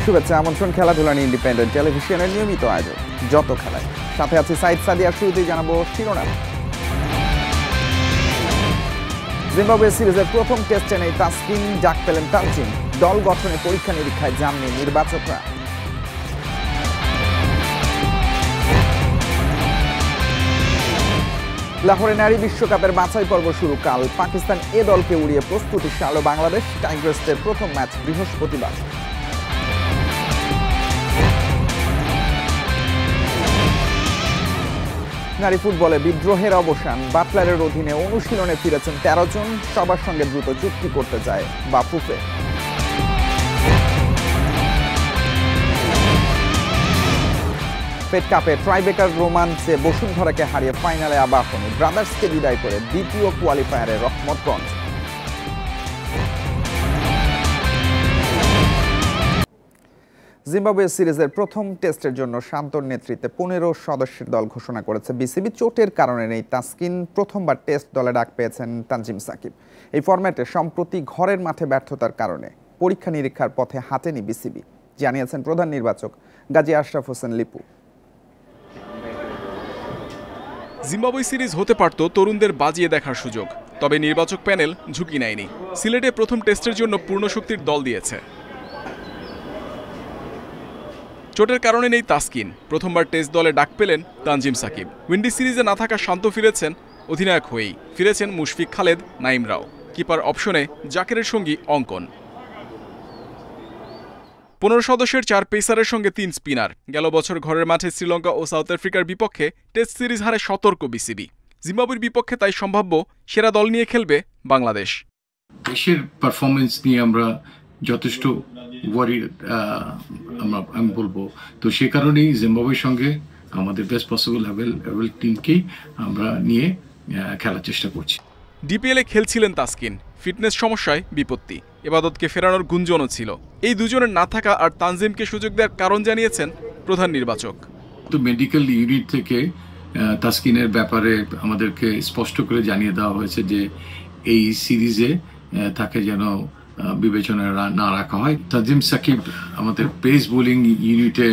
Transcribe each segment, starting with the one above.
শুভেচ্ছা, আমন্ত্রণ খেলাধুলা নিয়ে ইন্ডিপেন্ডেন্ট টেলিভিশনের নিয়মিত আয়োজন যত খেলায়। সাথে আছি সাইদ সাদিয়া। শুরুতেই জানাবো শিরোনাম। জিম্বাবুয়ে সিরিজের প্রথম টেস্টে নেই তাসকিন, ডাক পেলেন তানজিম। দল গঠনে পরীক্ষা নিরীক্ষায় যাননি নির্বাচকরা। লাহোরে নারী বিশ্বকাপের বাছাই পর্ব শুরু কাল। পাকিস্তান এ দলকে উড়িয়ে প্রস্তুতি সারল বাংলাদেশ। টাইগ্রেসদের প্রথম ম্যাচ বৃহস্পতিবার। নারী ফুটবলে বিদ্রোহের অবসান। বাটলারের অধীনে অনুশীলনে ফিরেছেন 13 জন। সবার সঙ্গে দ্রুত চুক্তি করতে চায় বাফুফে। ফেড কাপে ট্রাইবেকার রোমান্সে বসুন্ধরাকে হারিয়ে ফাইনালে আবাহনী। ব্রাদার্সকে বিদায় করে দ্বিতীয় কোয়ালিফায়ারে রহমতগঞ্জ। জিম্বাবুয়ে সিরিজের প্রথম টেস্টের জন্য শান্তর নেতৃত্বে 15 সদস্যের দল ঘোষণা করেছে বিসিবি। চোটের কারণে নেই তাসকিন। প্রথমবার টেস্ট দলে ডাক পেয়েছেন তানজিম সাকিব। এই ফরম্যাটে সম্প্রতি ঘরের মাঠে ব্যর্থতার কারণে পরীক্ষা নিরীক্ষার পথে হাঁটেনি বিসিবি, জানিয়েছেন প্রধান নির্বাচক গাজী আশরাফ হোসেন লিপু। জিম্বাবুয়ে সিরিজ হতে পারত তরুণদের বাজিয়ে দেখার সুযোগ, তবে নির্বাচক প্যানেল ঝুঁকি নেয়নি। সিলেটে প্রথম টেস্টের জন্য পূর্ণ শক্তির দল দিয়েছে। চোটের কারণে নেই তাসকিন। প্রথমবার টেস্ট দলে ডাক পেলেন তানজিম সাকিব। উইন্ডিজ সিরিজে না থাকা শান্ত ফিরেছেন অধিনায়ক হয়েই। ফিরেছেন মুশফিক খালেদ, নাইমরাও। কিপার অপশনে জাকেরের সঙ্গী অঙ্কন। 15 সদস্যের 4 পেসারের সঙ্গে 3 স্পিনার। গেল বছর ঘরের মাঠে শ্রীলঙ্কা ও সাউথ আফ্রিকার বিপক্ষে টেস্ট সিরিজ হারে সতর্ক বিসিবি। জিম্বাবুয়ের বিপক্ষে তাই সম্ভাব্য সেরা দল নিয়ে খেলবে বাংলাদেশ। দেশের পারফরমেন্স নিয়ে আমরা যথেষ্ট আমি বলবো, তো সে কারণেই জিম্বাবুয়ের সঙ্গে আমাদের বেস্ট পসিবল অ্যাভেল টিমকেই আমরা নিয়ে খেলার চেষ্টা করছি। ডিপিএলে খেলছিলেন তাসকিন। ফিটনেস সমস্যায় বিপত্তি। এবাদতকে ফেরানোর গুঞ্জনও ছিল। এই দুজনের না থাকা আর তানজিমকে সুযোগ দেওয়ার কারণ জানিয়েছেন প্রধান নির্বাচক। তো মেডিকেল ইউনিট থেকে তাসকিনের ব্যাপারে আমাদেরকে স্পষ্ট করে জানিয়ে দেওয়া হয়েছে যে এই সিরিজে তাকে যেন বিবেচনায় না রাখা হয়। তানজিম সাকিব আমাদের পেস বোলিং ইউনিটে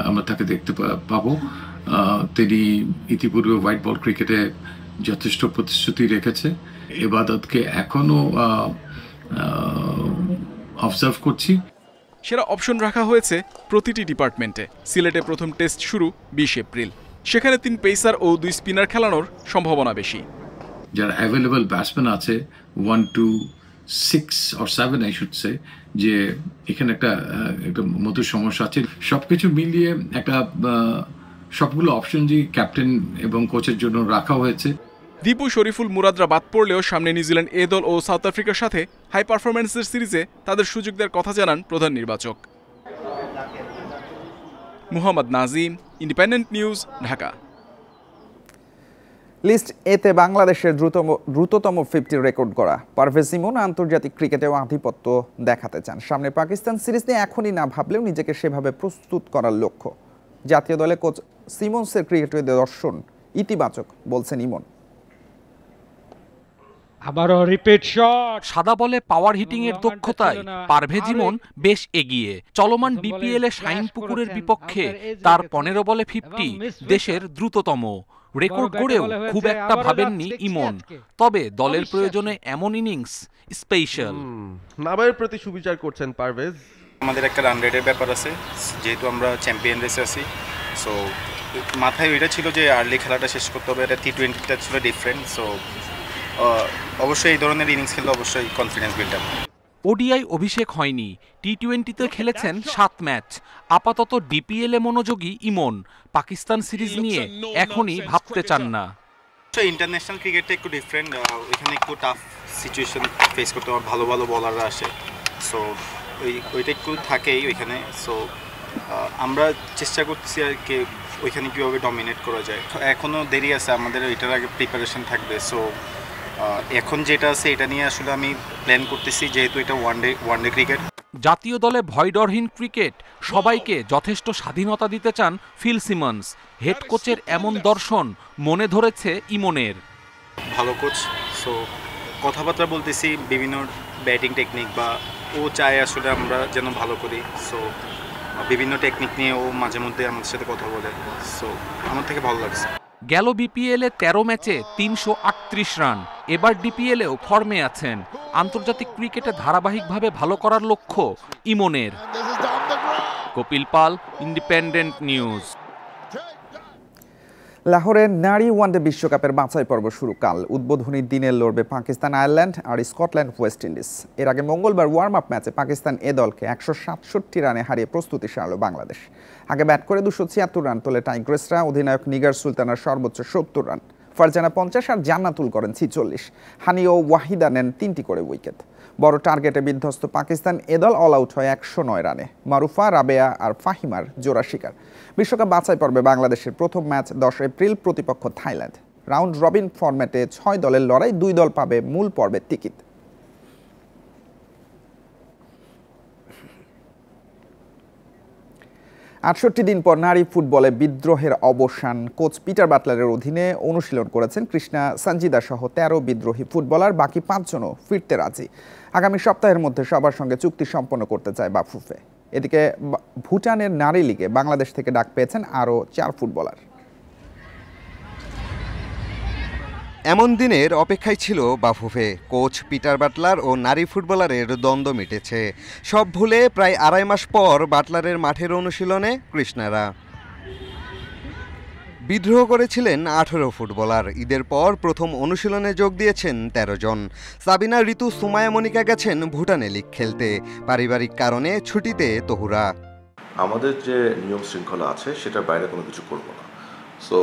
আমরা তাকে দেখতে পাবো। তিনি ইতিপূর্বে হোয়াইট বল ক্রিকেটে যথেষ্ট প্রতিশ্রুতি রেখেছে। এবাদতকে এখনো অবজার্ভ করছি। সেরা অপশন রাখা হয়েছে প্রতিটি ডিপার্টমেন্টে। সিলেটে প্রথম টেস্ট শুরু 20 এপ্রিল। সেখানে 3 পেসার ও 2 স্পিনার খেলানোর সম্ভাবনা বেশি। যারা অ্যাভেলেবল ব্যাটসম্যান আছে 1 2 6 or 7 I should say, যে এখানে একটা মধুর সমস্যা আছে। সবকিছু মিলিয়ে একটা সবগুলো অপশন যে ক্যাপ্টেন এবং কোচের জন্য রাখা হয়েছে। দীপু, শরীফুল, মুরাদরা বাদ পড়লেও সামনে নিউজিল্যান্ড এ দল ও সাউথ আফ্রিকার সাথে হাই পারফরম্যান্সের সিরিজে তাদের সুযোগ দেওয়ার কথা জানান প্রধান নির্বাচক। Muhammad Nazim, Independent News, Dhaka. List এতে বাংলাদেশের দ্রুততম 50 রেকর্ড করা পারভেজ ইমন আন্তর্জাতিক ক্রিকেটেও আধিপত্য দেখাতে চান। সামনে পাকিস্তান সিরিজ নিয়ে এখনই না ভাবলেও নিজেকে সেভাবে প্রস্তুত করার লক্ষ্য। জাতীয় দলে কোচ সিমন্সের ক্রিকেটের দর্শন ইতিবাচক বলছেন ইমন। আবারও রিপিট শট। সাদা বলে পাওয়ার হিটিং এর দক্ষতায় পারভেজ ইমন বেশ এগিয়ে। চলমান ডিপিএল এ শাইনপুকুরের বিপক্ষে তার 15 বলে 50 দেশের দ্রুততম। রেকর্ড গড়েও খুব একটা ভাবেননি ইমন, তবে দলের প্রয়োজনে এমন ইনিংস স্পেশাল। নাবায়ের প্রতি সুবিচার করছেন পারভেজ। আমাদের একটা রান রেটের ব্যাপার আছে, যেহেতু আমরা চ্যাম্পিয়ন রেসে আছি। সো মাথায় এটা ছিল যে আর্লি খেলাটা শেষ করতে হবে। এটা T20টা ছিল ডিফারেন্ট। সো অবশ্যই এই ধরনের ইনিংস খেললে অবশ্যই কনফিডেন্স বিল্ড আপ। ওডিআই অভিষেক হয়নি, টি20তে খেলেছেন 7 ম্যাচ। আপাতত ডিপিএলে মনোযোগী ইমন। পাকিস্তান সিরিজ নিয়ে এখনই ভাবতে চান না। ইন্টারন্যাশনাল ক্রিকেটটা একটু ডিফারেন্ট। এখানে একটু টাফ সিচুয়েশন ফেস করতে হবে, ভালো ভালো বলাররা আসে। সো ওইটা একটু থাকেই ওইখানে। সো আমরা চেষ্টা করছি আর কি ওইখানে কীভাবে ডমিনেট করা যায়। এখনও দেরি আছে, আমাদের ওইটার আগে প্রিপারেশন থাকবে। সো এখন যেটা আছে এটা নিয়ে আসলে আমি প্ল্যান করতেছি, যেহেতু এটা ওয়ান ডে ক্রিকেট। জাতীয় দলে ভয়ডরহীন ক্রিকেট, সবাইকে যথেষ্ট স্বাধীনতা দিতে চান ফিল সিমন্স। হেড কোচের এমন দর্শন মনে ধরেছে ইমনের। ভালো কোচ, সো কথাবার্তা বলতেছি বিভিন্ন ব্যাটিং টেকনিক বা ও চায় আসলে আমরা যেন ভালো করি, সো বিভিন্ন টেকনিক নিয়ে ও মাঝে মধ্যে আমাদের সাথে কথা বলে, সো আমার থেকে ভালো লাগছে। গেল বিপিএলে 13 ম্যাচে 338 রান, এবার ডিপিএলেও ফর্মে আছেন। আন্তর্জাতিক ক্রিকেটে ধারাবাহিকভাবে ভালো করার লক্ষ্য ইমনের। কপিল পাল, ইন্ডিপেন্ডেন্ট নিউজ। লাহোরে নারী ওয়ানডে বিশ্বকাপের বাছাই পর্ব শুরু কাল। উদ্বোধনী দিনে লড়বে পাকিস্তান, আয়ারল্যান্ড আর স্কটল্যান্ড ওয়েস্ট ইন্ডিজ। এর আগে মঙ্গলবার ওয়ার্ম আপ ম্যাচে পাকিস্তান এ দলকে 167 রানে হারিয়ে প্রস্তুতি সারল বাংলাদেশ। আগে ব্যাট করে 276 রান তোলে টাইগ্রেসরা। অধিনায়ক নিগার সুলতানার সর্বোচ্চ 70 রান, ফারজানা 50 আর জান্নাতুল করেন 46। হানি ও ওয়াহিদা নেন 3টি করে উইকেট। বড় টার্গেটে বিধ্বস্ত পাকিস্তান এ দল অল আউট হয় 109 রানে। মারুফা, রাবেয়া আর ফাহিমার জোড়া শিকার। বিশ্বকাপ বাছাই পর্বে বাংলাদেশের প্রথম ম্যাচ 10 এপ্রিল, প্রতিপক্ষ থাইল্যান্ড। রাউন্ড রবিন ফরম্যাটে 6 দলের লড়াই, 2 দল পাবে মূল পর্বের টিকিট। আটষট্টি দিন পর নারী ফুটবলে বিদ্রোহের অবসান। কোচ পিটার বাটলারের অধীনে অনুশীলন করেছেন কৃষ্ণা, সঞ্জিদা সহ 13 বিদ্রোহী ফুটবলার। বাকি 5 জনও ফিরতে রাজি। আগামী সপ্তাহের মধ্যে সবার সঙ্গে চুক্তি সম্পন্ন করতে চায় বাফুফে। এদিকে ভুটানের নারী লিগে বাংলাদেশ থেকে ডাক পেয়েছেন আরও 4 ফুটবলার। এমন দিনের অপেক্ষায় ছিল বাফুফে। কোচ পিটার বাটলার ও নারী ফুটবলারের দ্বন্দ্ব মিটেছে। সব ভুলে প্রায় 2.5 মাস পর বাটলারের মাঠের অনুশীলনে কৃষ্ণারা। বিদ্রোহ করেছিলেন 18 ফুটবলার। ঈদের পর প্রথম অনুশীলনে যোগ দিয়েছেন 13 জন। সাবিনা, ঋতু, সুমায়া, মনিকা গেছেন ভুটানে লিগ খেলতে। পারিবারিক কারণে ছুটিতে তহুরা। আমাদের যে নিয়ম শৃঙ্খলা আছে সেটার বাইরে কোনো কিছু করব না। সো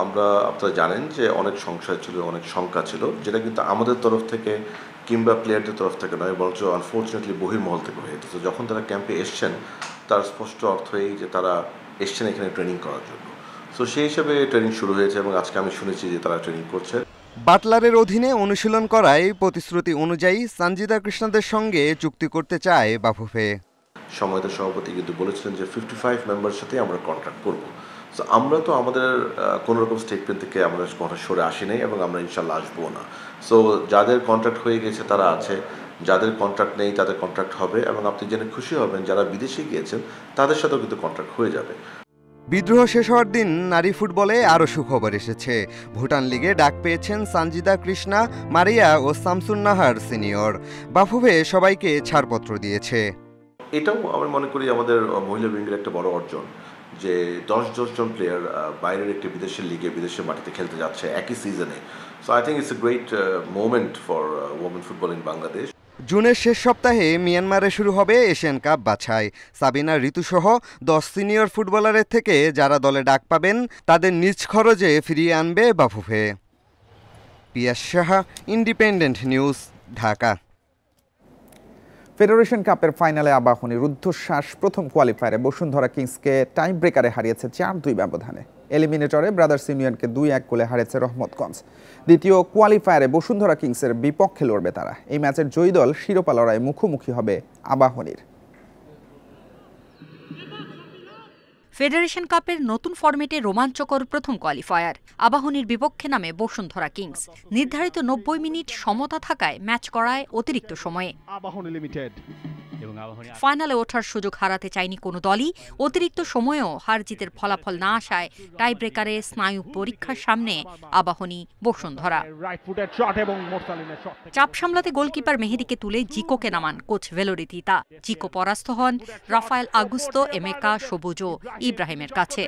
আপনারা জানেন যে অনেক সংশয় ছিল, অনেক শঙ্কা ছিল, যেটা কিন্তু আমাদের তরফ থেকে কিংবা প্লেয়ারদের তরফ থেকে নয়, বরঞ্চ আনফর্চুনেটলি বহির্মহল থেকে হয়েছে। তো যখন তারা ক্যাম্পে এসছেন তার স্পষ্ট অর্থ এই যে তারা এসছেন এখানে ট্রেনিং করার জন্য। সো সেই হিসাবে ট্রেনিং শুরু হয়েছে এবং আজকে আমি শুনেছি যে তারা ট্রেনিং করছে। বাটলারের অধীনে অনুশীলন করায় প্রতিশ্রুতি অনুযায়ী সঞ্জিদা, কৃষ্ণাদের সঙ্গে চুক্তি করতে চায় বাফুফে। সময়দের সভাপতি কিন্তু বলেছিলেন যে 55 মেম্বারের সাথে আমরা কন্ট্রাক্ট করব। সো আমরা তো আমাদের কোনো রকম স্টেটমেন্ট থেকে আমরা কথা সরে আসি নাই এবং আমরা ইনশাল্লাহ আসবো না। সো যাদের কন্ট্রাক্ট হয়ে গেছে তারা আছে, যাদের কন্ট্রাক্ট নেই তাদের কন্ট্রাক্ট হবে। এবং আপনি জেনে খুশি হবেন যারা বিদেশে গিয়েছেন তাদের সাথেও কিন্তু কন্ট্রাক্ট হয়ে যাবে। বিদ্রোহ শেষ হওয়ার দিন নারী ফুটবলে আরও সুখবর এসেছে। ভুটান লিগে ডাক পেয়েছেন সঞ্জিদা, কৃষ্ণা, মারিয়া ও শামসুন নাহার সিনিয়র। বাফুফে সবাইকে ছাড়পত্র দিয়েছে। এটাও আমি মনে করি আমাদের মহিলা উইংয়ের একটা বড় অর্জন যে 10 জন প্লেয়ার বাইরের একটি বিদেশের লিগে, বিদেশের মাটিতে খেলতে যাচ্ছে একই সিজনে। So I think it's a great moment for women football in Bangladesh. জুনের শেষ সপ্তাহে মিয়ানমারে শুরু হবে এশিয়ান কাপ বাছাই। সাবিনা, ঋতুসহ 10 সিনিয়র ফুটবলারের থেকে যারা দলে ডাক পাবেন তাদের নিজ খরচে ফিরিয়ে আনবে BAFUFE. Piyas Saha, Independent News, Dhaka. Federation কাপের ফাইনালে আবাহনী রুদ্ধশ্বাস। প্রথম কোয়ালিফায়ারে বসুন্ধরা কিংসকে টাইম ব্রেকারে হারিয়েছে 4-2 ব্যবধানে। এলিমিনেটরে ব্রাদার্স ইউনিয়নকে 2-1 গোলে হারিয়েছে রহমতগঞ্জ। দ্বিতীয় কোয়ালিফায়ারে বসুন্ধরা কিংসের বিপক্ষে লড়বে তারা। এই ম্যাচের জয়ী দল শিরোপা লড়াইয়ে মুখোমুখি হবে আবাহনীর। ফেডারেশন কাপের নতুন ফরম্যাটে রোমাঞ্চকর প্রথম কোয়ালিফায়ার। আবাহনীর বিপক্ষে নামে বসুন্ধরা কিংস। নির্ধারিত 90 মিনিট সমতা থাকায় ম্যাচ করায় অতিরিক্ত সময়ে। ফাইনালে ওঠার সুযোগ হারাতে চায়নি কোনো দলই। অতিরিক্ত সময়েও হার জিতের ফলাফল না আসায় টাই ব্রেকারে স্নায়ু পরীক্ষার সামনে আবাহনী বসুন্ধরা। চাপ সামলাতে গোলকিপার মেহেদীকে তুলে জিকোকে নামান কোচ ভেলোরিতিতা। জিকো পরাস্ত হন রাফায়েল আগুস্তো, এমেকা, সবুজ ও ইব্রাহিমের কাছে।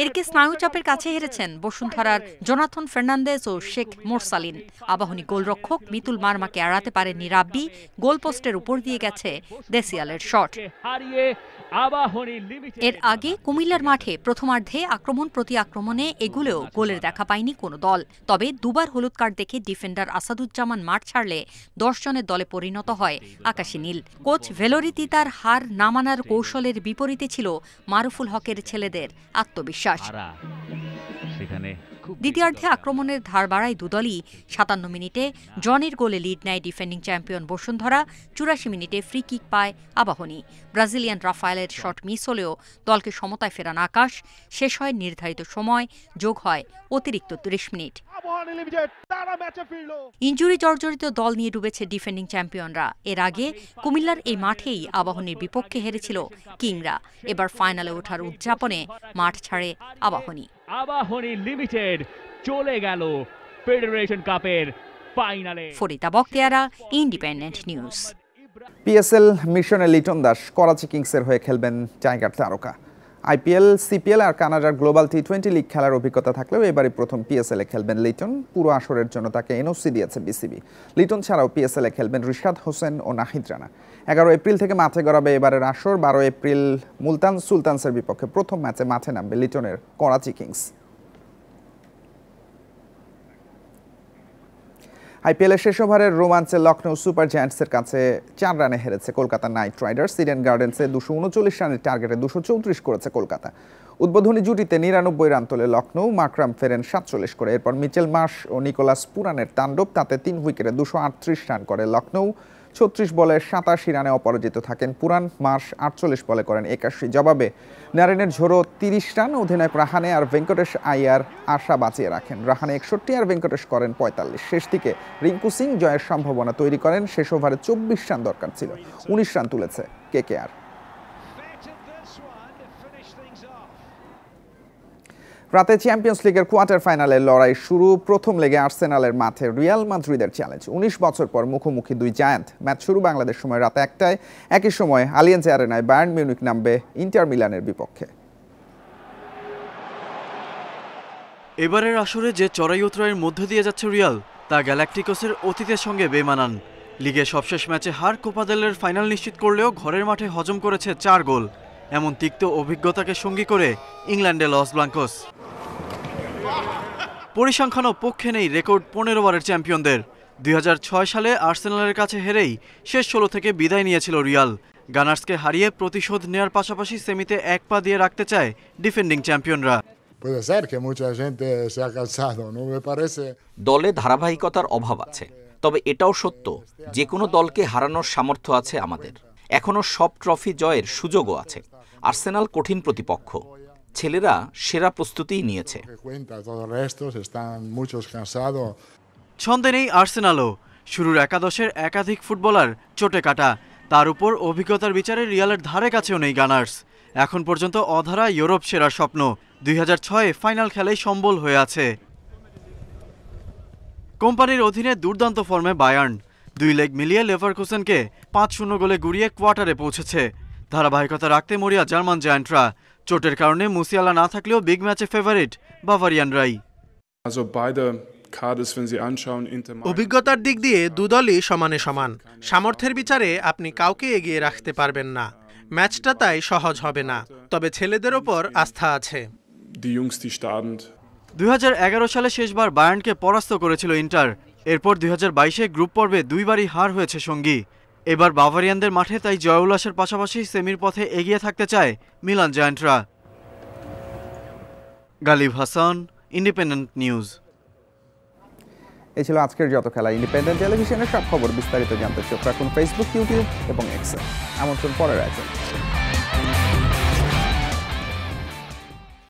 এরকে স্নায়ু চাপের কাছে হেরেছেন বসুন্ধরার জোনাথন ফার্নান্দেজ ও শেখ মোরসালিন। আবাহনী গোলরক্ষক মিতুল মারমাকে এড়াতে পারেননি রাব্বি। গোলপোস্টের উপর দিয়ে গেছে দেসিয়ালের শট। এর আগে কুমিল্লার মাঠে প্রথমার্ধে আক্রমণ প্রতি আক্রমণে এগুলেও গোলের দেখা পায়নি কোনো দল। তবে দুবার হলুদ কার্ড দেখে ডিফেন্ডার আসাদুজ্জামান মাঠ ছাড়লে 10 জনের দলে পরিণত হয় আকাশী নীল। কোচ ভেলোরিতিতার হার না মানার কৌশলের বিপরীতে ছিল মারুফুল হকের ছেলেদের আত্মবিশ্বাস। সেখানে দ্বিতীয়ার্ধে আক্রমণের ধার বাড়ায় দুদলই। ৫৭ মিনিটে জনের গোলে লিড নেয় ডিফেন্ডিং চ্যাম্পিয়ন বসুন্ধরা। ৮৪ মিনিটে ফ্রি কিক পায় আবাহনী। ব্রাজিলিয়ান রাফায়েলের শট মিস হলেও দলকে সমতায় ফেরান আকাশ। শেষ হয় নির্ধারিত সময়, যোগ হয় অতিরিক্ত ৩০ মিনিট। ইনজুরি জর্জরিত দল নিয়ে ডুবেছে ডিফেন্ডিং চ্যাম্পিয়নরা। এর আগে কুমিল্লার এই মাঠেই আবাহনীর বিপক্ষে হেরেছিল কিংরা। এবার ফাইনালে ওঠার উদযাপনে মাঠ ছাড়ে আবাহনী। আবাহনী লিমিটেড চলে গেল ফেডারেশন কাপের ফাইনালে। Farida Bakhtiara, Independent News. PSL মিশনে লিটন দাস করাচি কিংসের হয়ে খেলবেন টাইগার তারকা। আইপিএল, সিপিএল আর কানাডার গ্লোবাল টি-20 লিগ খেলার অভিজ্ঞতা থাকলেও এবারই প্রথম পিএসএল এ খেলবেন লিটন। পুরো আসরের জন্য তাকে এনওসি দিয়েছে বিসিবি। লিটন ছাড়াও পিএসএল এ খেলবেন রিশাদ হোসেন ও নাহিদ রানা। 11 এপ্রিল থেকে মাঠে গড়াবে এবারের আসর। 12 এপ্রিল মুলতান সুলতানসের বিপক্ষে প্রথম ম্যাচে মাঠে নামবে লিটনের করাচি কিংস। আইপিএলের শেষ ওভারের রোমাঞ্চে লখনৌ সুপার জায়ান্টসের কাছে ৪ রানে হেরেছে কলকাতা নাইট রাইডার্স। ইডেন গার্ডেন্সে ২৩৯ রানের টার্গেটে ২৩৪ করেছে কলকাতা। উদ্বোধনী জুটিতে ৯৯ রান তোলে লখনৌ। মাকরাম ফেরেন ৪৭ করে। এরপর মিচেল মার্শ ও নিকোলাস পুরানের তাণ্ডব। তাতে ৩ উইকেটে ২৩৮ রান করে লখনৌ। ৩৬ বলে ৮৭ রানে অপরাজিত থাকেন পুরান। মার্শ ৪৮ বলে করেন ৮১। জবাবে নারিনের ঝোড়ো ৩০ রান। অধিনায়ক রাহানে আর ভেঙ্কটেশ আইয়ার আশা বাঁচিয়ে রাখেন। রাহানে ৬১ আর ভেঙ্কটেশ করেন ৪৫। শেষ দিকে রিঙ্কু সিং জয়ের সম্ভাবনা তৈরি করেন। শেষ ওভারে ২৪ রান দরকার ছিল, ১৯ রান তুলেছে কেকেআর। রাতে চ্যাম্পিয়ন্স লিগের কোয়ার্টার ফাইনালের লড়াই শুরু। প্রথম লেগে আর্সেনালের মাঠে রিয়াল মাদ্রিদের চ্যালেঞ্জ। ১৯ বছর পর মুখোমুখি দুই জায়ান্ট। ম্যাচ শুরু বাংলাদেশ সময় রাত ১টায়। একই সময় আলিয়াঞ্জ অ্যারেনায় বায়ার্ন মিউনিখ নামবে ইন্টার মিলানের বিপক্ষে। এবারের আসরে যে চড়াই উতরাইয়ের মধ্য দিয়ে যাচ্ছে রিয়াল, তা গ্যালাকটিকোসের অতীতের সঙ্গে বেমানান। লিগে সবশেষ ম্যাচে হার কোপা দেল রের ফাইনাল নিশ্চিত করলেও ঘরের মাঠে হজম করেছে ৪ গোল। এমন তিক্ত অভিজ্ঞতাকে সঙ্গী করে ইংল্যান্ডে লস ব্লাঙ্কোস। পরিসংখ্যানও পক্ষে নেই রেকর্ড ১৫ বারের চ্যাম্পিয়নদের। ২০০৬ সালে আর্সেনালের কাছে হেরেই শেষ ১৬ থেকে বিদায় নিয়েছিল রিয়াল। গানার্সকে হারিয়ে প্রতিশোধ নেয়ার পাশাপাশি সেমিতে এক পা দিয়ে রাখতে চায় ডিফেন্ডিং চ্যাম্পিয়নরা। দলে ধারাবাহিকতার অভাব আছে, তবে এটাও সত্য যে কোনো দলকে হারানোর সামর্থ্য আছে আমাদের। এখনও সব ট্রফি জয়ের সুযোগও আছে। আর্সেনাল কঠিন প্রতিপক্ষ, ছেলেরা সেরা প্রস্তুতিই নিয়েছে। ছন্দে নেই আর্সেনালও। শুরুর একাদশের একাধিক ফুটবলার চোটে কাটা। তার উপর অভিজ্ঞতার বিচারে রিয়ালের ধারে কাছেও নেই গানার্স। এখন পর্যন্ত অধারা ইউরোপ সেরার স্বপ্ন। ২০০৬ ফাইনাল খেলেই সম্বল হয়ে আছে। কোম্পানির অধীনে দুর্দান্ত ফর্মে বায়ার্ন। ২ লেগ মিলিয়ে লেভারকুসেনকে ৫-০ গোলে গুড়িয়ে কোয়ার্টারে পৌঁছেছে। ধারাবাহিকতা রাখতে মরিয়া জার্মান জায়ান্টরা। চোটের কারণে মুসিয়ালা না থাকলেও বিগ ম্যাচে ফেভারিট বাভারিয়ানরাই। অভিজ্ঞতার দিক দিয়ে দুদলই সমানে সমান। সামর্থ্যের বিচারে আপনি কাউকে এগিয়ে রাখতে পারবেন না। ম্যাচটা তাই সহজ হবে না, তবে ছেলেদের ওপর আস্থা আছে। ২০১১ সালে শেষবার বায়ার্নকে পরাস্ত করেছিল ইন্টার। এরপর ২০২২-এ গ্রুপ পর্বে দুইবারই হার হয়েছে সঙ্গী। এবার বাভারিয়ানদের মাঠে তাই জয় উল্লাসের পাশাপাশি সেমির পথে এগিয়ে থাকতে চায় মিলান জায়ান্টরা। Galib Hasan, Independent News. এই ছিল আজকের যত খেলা। ইন্ডিপেন্ডেন্ট টেলিভিশনের সব খবর বিস্তারিত জানতে চোখ রাখুন ফেসবুক, ইউটিউব এবং এক্সে। আমন্ত্রণ পরের আয়োজন।